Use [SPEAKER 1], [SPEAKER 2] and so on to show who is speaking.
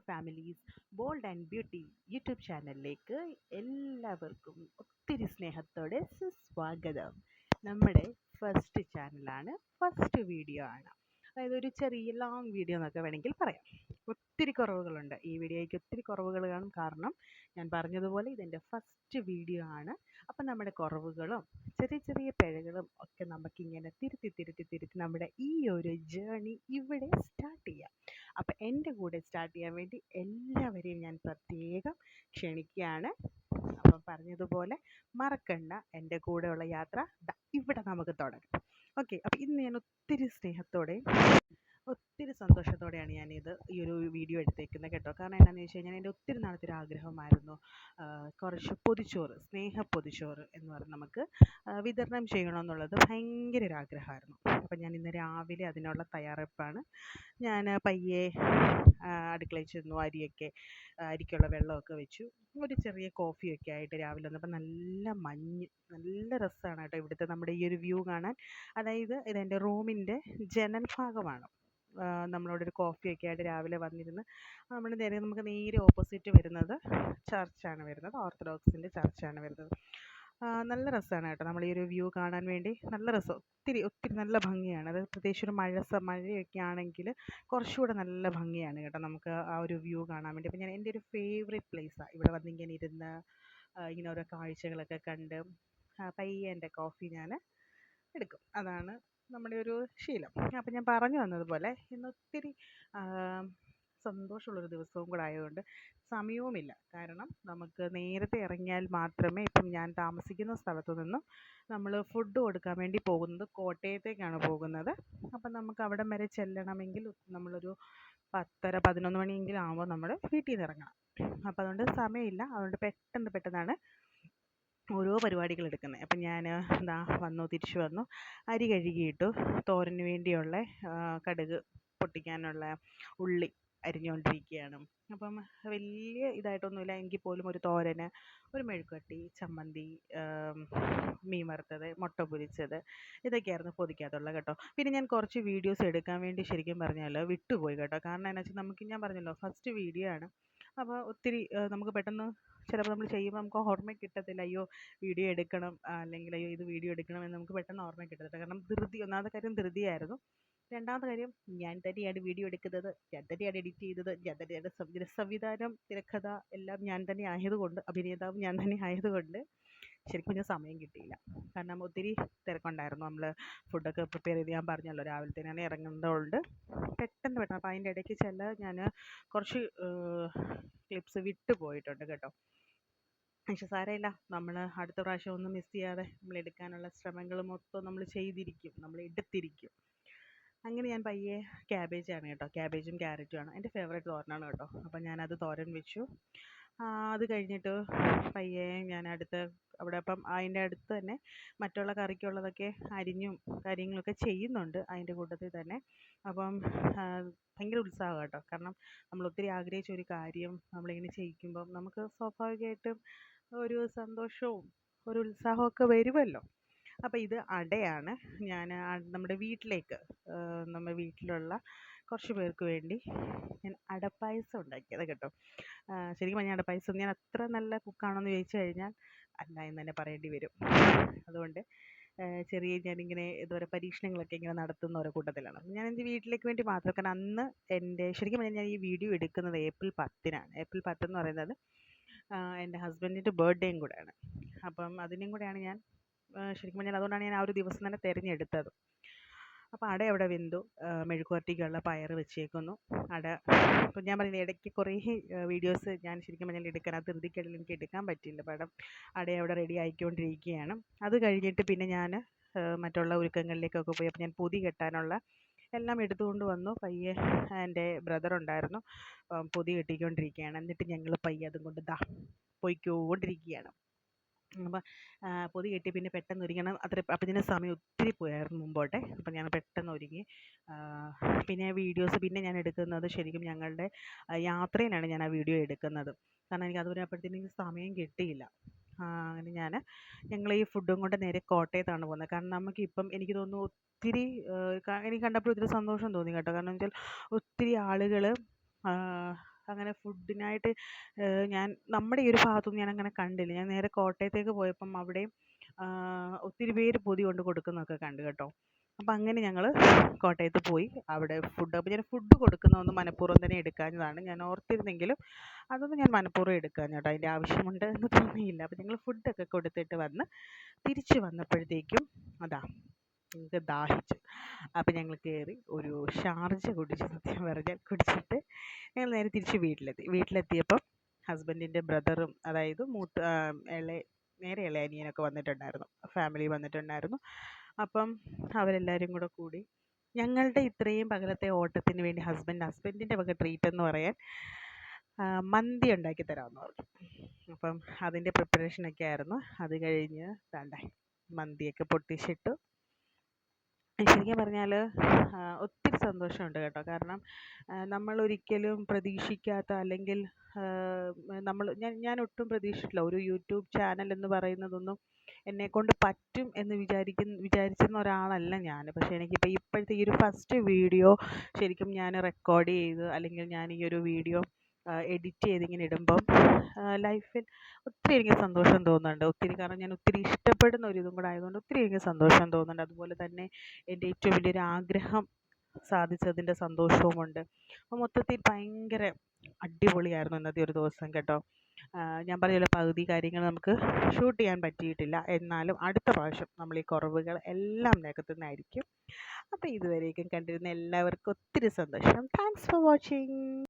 [SPEAKER 1] Families bold and beauty YouTube ചാനലിലേക്ക് എല്ലാവർക്കും ഒത്തിരി സ്നേഹത്തോടെ സുസ്വാഗതം. നമ്മുടെ ഫസ്റ്റ് ചാനലാണ്, ഫസ്റ്റ് വീഡിയോ ആണ്. അതായത് ഒരു ചെറിയ ലോങ് വീഡിയോ എന്നൊക്കെ വേണമെങ്കിൽ പറയാം. ഒത്തിരി കുറവുകളുണ്ട് ഈ വീഡിയോയ്ക്ക്, ഒത്തിരി കുറവുകൾ കാണും. കാരണം ഞാൻ പറഞ്ഞതുപോലെ ഇതെൻ്റെ ഫസ്റ്റ് വീഡിയോ ആണ്. അപ്പം നമ്മുടെ കുറവുകളും ചെറിയ ചെറിയ പിഴകളും ഒക്കെ നമുക്കിങ്ങനെ തിരുത്തി നമ്മുടെ ഈ ഒരു ജേണി ഇവിടെ സ്റ്റാർട്ട് ചെയ്യാം. അപ്പം എൻ്റെ കൂടെ സ്റ്റാർട്ട് ചെയ്യാൻ വേണ്ടി എല്ലാവരെയും ഞാൻ പ്രത്യേകം ക്ഷണിക്കുകയാണ്. അപ്പം പറഞ്ഞതുപോലെ മറക്കണ്ട, എൻ്റെ കൂടെയുള്ള യാത്ര ഇവിടെ നമുക്ക് തുടങ്ങാം. ഓക്കെ, അപ്പം ഇന്ന് ഞാൻ ഒത്തിരി സ്നേഹത്തോടെയും ഒത്തിരി സന്തോഷത്തോടെയാണ് ഈ ഒരു വീഡിയോ എടുത്തേക്കുന്നത് കേട്ടോ. കാരണം എന്താണെന്ന് വെച്ച് കഴിഞ്ഞാൽ എൻ്റെ ഒത്തിരി നാളത്തെ ഒരു ആഗ്രഹമായിരുന്നു കുറച്ച് പൊതിച്ചോറ്, സ്നേഹ പൊതിച്ചോറ് എന്ന് പറഞ്ഞ് നമുക്ക് വിതരണം ചെയ്യണമെന്നുള്ളത് ഭയങ്കര ഒരു ആഗ്രഹമായിരുന്നു. അപ്പം ഞാൻ ഇന്ന് രാവിലെ അതിനുള്ള തയ്യാറെടുപ്പാണ്. ഞാൻ പയ്യെ അടുക്കളയിൽ ചെന്നു, അരിക്കുള്ള വെള്ളമൊക്കെ വെച്ചു. ഒരു ചെറിയ കോഫിയൊക്കെ ആയിട്ട് രാവിലെ വന്നപ്പോൾ നല്ല മഞ്ഞ്, നല്ല രസമാണ് കേട്ടോ ഇവിടുത്തെ നമ്മുടെ ഈ ഒരു വ്യൂ കാണാൻ. അതായത് ഇതെൻ്റെ റൂമിൻ്റെ ജനൽ ഭാഗമാണ്. നമ്മളവിടെ ഒരു കോഫിയൊക്കെ ആയിട്ട് രാവിലെ വന്നിരുന്ന് നമുക്ക് നേരെ ഓപ്പോസിറ്റ് വരുന്നത് ചർച്ചാണ് വരുന്നത്, ഓർത്തഡോക്സിൻ്റെ ചർച്ചാണ് വരുന്നത്. നല്ല രസമാണ് കേട്ടോ നമ്മൾ ഈ ഒരു വ്യൂ കാണാൻ വേണ്ടി. നല്ല രസം, ഒത്തിരി നല്ല ഭംഗിയാണ്. അത് പ്രത്യേകിച്ച് ഒരു മഴയൊക്കെ ആണെങ്കിൽ കുറച്ചുകൂടെ നല്ല ഭംഗിയാണ് കേട്ടോ നമുക്ക് ആ ഒരു വ്യൂ കാണാൻ വേണ്ടി. അപ്പം എൻ്റെ ഒരു ഫേവറേറ്റ് പ്ലേസാണ് ഇവിടെ വന്നിങ്ങനെ ഇരുന്ന് ഇങ്ങനെ ഓരോ കാഴ്ചകളൊക്കെ കണ്ട് പയ്യെ എൻ്റെ കോഫി ഞാൻ എടുക്കും. അതാണ് നമ്മുടെ ഒരു ശീലം. അപ്പം ഞാൻ പറഞ്ഞു വന്നതുപോലെ ഇന്ന് ഒത്തിരി സന്തോഷമുള്ളൊരു ദിവസവും കൂടെ ആയതുകൊണ്ട് സമയവുമില്ല. കാരണം നമുക്ക് നേരത്തെ ഇറങ്ങിയാൽ മാത്രമേ, ഇപ്പം ഞാൻ താമസിക്കുന്ന സ്ഥലത്തു നിന്നും നമ്മൾ ഫുഡ് കൊടുക്കാൻ വേണ്ടി പോകുന്നത് കോട്ടയത്തേക്കാണ് പോകുന്നത്. അപ്പം നമുക്ക് അവിടം വരെ ചെല്ലണമെങ്കിൽ നമ്മളൊരു 10:30-11 മണിയെങ്കിലും ആകുമ്പോൾ നമ്മൾ വീട്ടിൽ നിന്ന് ഇറങ്ങണം. അപ്പം അതുകൊണ്ട് സമയമില്ല. അതുകൊണ്ട് പെട്ടെന്നാണ് ഓരോ പരിപാടികൾ എടുക്കുന്നത്. അപ്പം ഞാൻ തിരിച്ചു വന്നു, അരി കഴുകിയിട്ടു, തോരന് വേണ്ടിയുള്ള കടുക് പൊട്ടിക്കാനുള്ള ഉള്ളി അരിഞ്ഞുകൊണ്ടിരിക്കുകയാണ്. അപ്പം വലിയ ഇതായിട്ടൊന്നുമില്ല എങ്കിൽ പോലും ഒരു തോരന്, ഒരു മെഴുക്കുവരട്ടി, ചമ്മന്തി, മീൻ വറുത്തത്, മുട്ട പൊരിച്ചത്, ഇതൊക്കെയായിരുന്നു പൊതിക്കകത്തുള്ളത് കേട്ടോ. പിന്നെ ഞാൻ കുറച്ച് വീഡിയോസ് എടുക്കാൻ വേണ്ടി ശരിക്കും പറഞ്ഞാൽ വിട്ടുപോയി കേട്ടോ. കാരണം എന്താ വെച്ചാൽ ഞാൻ പറഞ്ഞല്ലോ ഫസ്റ്റ് വീഡിയോ ആണ്. അപ്പോൾ ഒത്തിരി നമുക്ക് പെട്ടെന്ന് ചിലപ്പോൾ നമ്മൾ ചെയ്യുമ്പോൾ നമുക്ക് ഓർമ്മ കിട്ടത്തില്ല. അയ്യോ വീഡിയോ എടുക്കണം, അല്ലെങ്കിൽ അയ്യോ ഇത് വീഡിയോ എടുക്കണം എന്ന് നമുക്ക് പെട്ടെന്ന് ഓർമ്മ കിട്ടത്തില്ല. കാരണം ഒന്നാമത്തെ കാര്യം ധൃതിയായിരുന്നു. രണ്ടാമത്തെ കാര്യം ഞാൻ തന്നെയാണ് വീഡിയോ എടുക്കുന്നത്, ഞാൻ തന്നെയാണ് എഡിറ്റ് ചെയ്തത്, ഞാൻ തന്നെയാണ് സംവിധാനം, തിരക്കഥ എല്ലാം ഞാൻ തന്നെ ആയതുകൊണ്ട്, അഭിനേതാവ് ഞാൻ തന്നെ ആയതുകൊണ്ട് ശരിക്കും ഞാൻ സമയം കിട്ടിയില്ല. കാരണം ഒത്തിരി തിരക്കുണ്ടായിരുന്നു. നമ്മൾ ഫുഡൊക്കെ പ്രിപ്പയർ ചെയ്ത്, ഞാൻ പറഞ്ഞല്ലോ രാവിലെ തന്നെയാണ് ഇറങ്ങുന്നതുകൊണ്ട് പെട്ടെന്ന്. അപ്പോൾ അതിൻ്റെ ഇടയ്ക്ക് ഞാൻ കുറച്ച് ക്ലിപ്സ് വിട്ടു പോയിട്ടുണ്ട് കേട്ടോ. പക്ഷെ സാരമില്ല, നമ്മൾ അടുത്ത പ്രാവശ്യം ഒന്നും മിസ് ചെയ്യാതെ നമ്മൾ എടുക്കാനുള്ള ശ്രമങ്ങൾ മൊത്തം നമ്മൾ ചെയ്തിരിക്കും, നമ്മൾ എടുത്തിരിക്കും. അങ്ങനെ ഞാൻ പയ്യെ ക്യാബേജാണ് കേട്ടോ, ക്യാബേജും ക്യാരറ്റുമാണ് എൻ്റെ ഫേവറേറ്റ് തോരനാണ് കേട്ടോ. അപ്പം ഞാനത് തോരൻ വെച്ചു. അത് കഴിഞ്ഞിട്ട് പയ്യെ ഞാൻ അപ്പം അതിൻ്റെ അടുത്ത് തന്നെ മറ്റുള്ള കറിക്കുള്ളതൊക്കെ അരിഞ്ഞും കാര്യങ്ങളൊക്കെ ചെയ്യുന്നുണ്ട് അതിൻ്റെ കൂട്ടത്തിൽ തന്നെ. അപ്പം ഭയങ്കര ഉത്സാഹം കേട്ടോ. കാരണം നമ്മൾ ഒത്തിരി ആഗ്രഹിച്ച ഒരു കാര്യം നമ്മളിങ്ങനെ ചെയ്യിക്കുമ്പം നമുക്ക് സ്വാഭാവികമായിട്ടും ഒരു സന്തോഷവും ഒരു ഉത്സാഹമൊക്കെ വരുമല്ലോ. അപ്പോൾ ഇത് അടയാണ്. ഞാൻ നമ്മുടെ വീട്ടിലുള്ള കുറച്ച് പേർക്ക് വേണ്ടി ഞാൻ അടപ്പായസം ഉണ്ടാക്കിയത് കേട്ടോ. ശരിക്കും പറഞ്ഞാൽ അടപ്പായസം ഞാൻ അത്ര നല്ല കുക്കാണെന്ന് ചോദിച്ചു കഴിഞ്ഞാൽ അല്ല എന്ന് തന്നെ പറയേണ്ടി വരും. അതുകൊണ്ട് ഞാനിങ്ങനെ ഇതുവരെ പരീക്ഷണങ്ങളൊക്കെ ഇങ്ങനെ നടത്തുന്ന ഓരോ കൂട്ടത്തിലാണ്. ഞാൻ എൻ്റെ വീട്ടിലേക്ക് വേണ്ടി മാത്രം. കാരണം അന്ന് ശരിക്കും പറഞ്ഞാൽ ഞാൻ ഈ വീഡിയോ എടുക്കുന്നത് ഏപ്രിൽ 10-നാണ്. ഏപ്രിൽ 10 എന്ന് പറയുന്നത് എൻ്റെ ഹസ്ബൻഡിൻ്റെ ബർത്ത്ഡേയും കൂടെയാണ്. അപ്പം അതിനും കൂടെയാണ് ഞാൻ ശരിക്കും പറഞ്ഞാൽ, അതുകൊണ്ടാണ് ഞാൻ ആ ഒരു ദിവസം തന്നെ തിരഞ്ഞെടുത്തത്. അപ്പോൾ അട അവിടെ വെന്തു. മെഴുക്കുവരട്ടിക്കുള്ള പയർ വെച്ചേക്കുന്നു. അപ്പോൾ ഞാൻ പറയുന്നത് ഇടയ്ക്ക് കുറേ വീഡിയോസ് ഞാൻ ശരിക്കും പറഞ്ഞാൽ ധൃതിക്കിടയിൽ എനിക്ക് എടുക്കാൻ പറ്റില്ല. അട അവിടെ റെഡി ആയിക്കൊണ്ടിരിക്കുകയാണ്. അത് കഴിഞ്ഞിട്ട് പിന്നെ ഞാൻ മറ്റുള്ള ഒരുക്കങ്ങളിലേക്കൊക്കെ പോയി. അപ്പോൾ ഞാൻ പൊതി കെട്ടാനുള്ള എല്ലാം എടുത്തുകൊണ്ട് വന്നു. പയ്യെ എൻ്റെ ബ്രദർ ഉണ്ടായിരുന്നു, പൊതി കെട്ടിക്കൊണ്ടിരിക്കുകയാണ്. എന്നിട്ട് ഞങ്ങൾ പയ്യെ അതും കൊണ്ട് പോയിക്കൊണ്ടിരിക്കുകയാണ്. അപ്പം പൊതി കെട്ടി പിന്നെ പെട്ടെന്ന് ഒരുങ്ങണം. അപ്പം ഇതിന് സമയം ഒത്തിരി പോയായിരുന്നു മുമ്പോട്ടെ. അപ്പം ഞാൻ പെട്ടെന്ന് ഒരുങ്ങി. പിന്നെ വീഡിയോസ് പിന്നെ ഞാൻ എടുക്കുന്നത് ശരിക്കും ഞങ്ങളുടെ യാത്രയിലാണ് ഞാൻ ആ വീഡിയോ എടുക്കുന്നത്. കാരണം എനിക്ക് അതുവരെ അപ്പോഴത്തേനും സമയം കിട്ടിയില്ല. അങ്ങനെ ഞങ്ങൾ ഈ ഫുഡും കൊണ്ട് നേരെ കോട്ടയത്താണ് പോകുന്നത്. കാരണം നമുക്കിപ്പം എനിക്ക് തോന്നുന്നു ഒത്തിരി എനിക്ക് കണ്ടപ്പോൾ ഒത്തിരി സന്തോഷം തോന്നി കേട്ടോ. കാരണം വെച്ചാൽ ഒത്തിരി ആളുകൾ അങ്ങനെ ഫുഡിനായിട്ട് ഞാൻ നമ്മുടെ ഈ ഒരു ഭാഗത്തൊന്നും ഞാനങ്ങനെ കണ്ടില്ല. ഞാൻ നേരെ കോട്ടയത്തേക്ക് പോയപ്പം അവിടെയും ഒത്തിരി പേര് പൊതി കൊണ്ട് കൊടുക്കുന്നതൊക്കെ കണ്ടു കേട്ടോ. അപ്പം അങ്ങനെ ഞങ്ങൾ കോട്ടയത്ത് പോയി അവിടെ ഫുഡ്, അപ്പോൾ ഞാൻ ഫുഡ് കൊടുക്കുന്നതൊന്നും മനഃപൂർവ്വം തന്നെ എടുക്കാഞ്ഞതാണ്. ഞാൻ ഓർത്തിരുന്നെങ്കിലും അതൊന്നും ഞാൻ മനഃപൂർവ്വം എടുക്കാഞ്ഞ കേട്ടോ. അതിൻ്റെ ആവശ്യമുണ്ട് എന്ന് തോന്നിയില്ല. അപ്പോൾ ഞങ്ങൾ ഫുഡൊക്കെ കൊടുത്തിട്ട് വന്ന് തിരിച്ച് വന്നപ്പോഴത്തേക്കും അതാ ഞങ്ങൾക്ക് ദാഹിച്ചു. അപ്പം ഞങ്ങൾ കയറി ഒരു ഷാർജ കുടിച്ചു. സത്യം പറഞ്ഞാൽ കുടിച്ചിട്ട് ഞങ്ങൾ നേരെ തിരിച്ച് വീട്ടിലെത്തിയപ്പം ഹസ്ബൻഡിൻ്റെ ബ്രദറും, അതായത് നേരെ ഇളയ അനിയനൊക്കെ വന്നിട്ടുണ്ടായിരുന്നു, ഫാമിലി വന്നിട്ടുണ്ടായിരുന്നു. അപ്പം അവരെല്ലാവരും കൂടെ കൂടി ഞങ്ങളുടെ ഇത്രയും പകലത്തെ ഓട്ടത്തിന് വേണ്ടി ഹസ്ബൻഡിൻ്റെ വക ട്രീറ്റ് എന്ന് പറയാൻ മന്തി ഉണ്ടാക്കി തരാമെന്ന് പറഞ്ഞു. അപ്പം അതിൻ്റെ പ്രിപ്പറേഷനൊക്കെ ആയിരുന്നു. അത് കഴിഞ്ഞ് വേണ്ടേ മന്തിയൊക്കെ പൊട്ടിച്ചിട്ടു. ശരിക്കും പറഞ്ഞാൽ ഒത്തിരി സന്തോഷമുണ്ട് കേട്ടോ. കാരണം നമ്മളൊരിക്കലും പ്രതീക്ഷിക്കാത്ത, അല്ലെങ്കിൽ ഞാൻ ഒട്ടും പ്രതീക്ഷിച്ചിട്ടില്ല ഒരു യൂട്യൂബ് ചാനൽ എന്ന് പറയുന്നതൊന്നും എന്നെക്കൊണ്ട് പറ്റും എന്ന് വിചാരിച്ചിരുന്ന ഒരാളല്ല ഞാൻ. പക്ഷേ എനിക്കിപ്പോൾ ഇപ്പോഴത്തെ ഈ ഒരു ഫസ്റ്റ് വീഡിയോ ശരിക്കും ഞാൻ റെക്കോർഡ് ചെയ്ത്, അല്ലെങ്കിൽ ഞാൻ ഈ ഒരു വീഡിയോ എഡിറ്റ് ചെയ്ത് ഇങ്ങനെ ഇടുമ്പം ലൈഫിൽ ഒത്തിരി എനിക്ക് സന്തോഷം തോന്നുന്നുണ്ട്. ഒത്തിരി, കാരണം ഞാൻ ഒത്തിരി ഇഷ്ടപ്പെടുന്ന ഒരു ഇതും കൂടെ ആയതുകൊണ്ട് ഒത്തിരി എനിക്ക് സന്തോഷം തോന്നുന്നുണ്ട്. അതുപോലെ തന്നെ എൻ്റെ ഏറ്റവും വലിയൊരു ആഗ്രഹം സാധിച്ചതിൻ്റെ സന്തോഷവുമുണ്ട്. അപ്പോൾ മൊത്തത്തിൽ ഭയങ്കര അടിപൊളിയായിരുന്നു ഇന്നത്തെ ഒരു ദിവസം കേട്ടോ. ഞാൻ പറഞ്ഞല്ലോ പകുതി കാര്യങ്ങൾ നമുക്ക് ഷൂട്ട് ചെയ്യാൻ പറ്റിയിട്ടില്ല. എന്നാലും അടുത്ത പ്രാവശ്യം നമ്മൾ ഈ കുറവുകൾ എല്ലാം നികത്തുന്നതായിരിക്കും. അപ്പോൾ ഇതുവരേക്കും കണ്ടിരുന്ന എല്ലാവർക്കും ഒത്തിരി സന്തോഷം. Thanks for watching.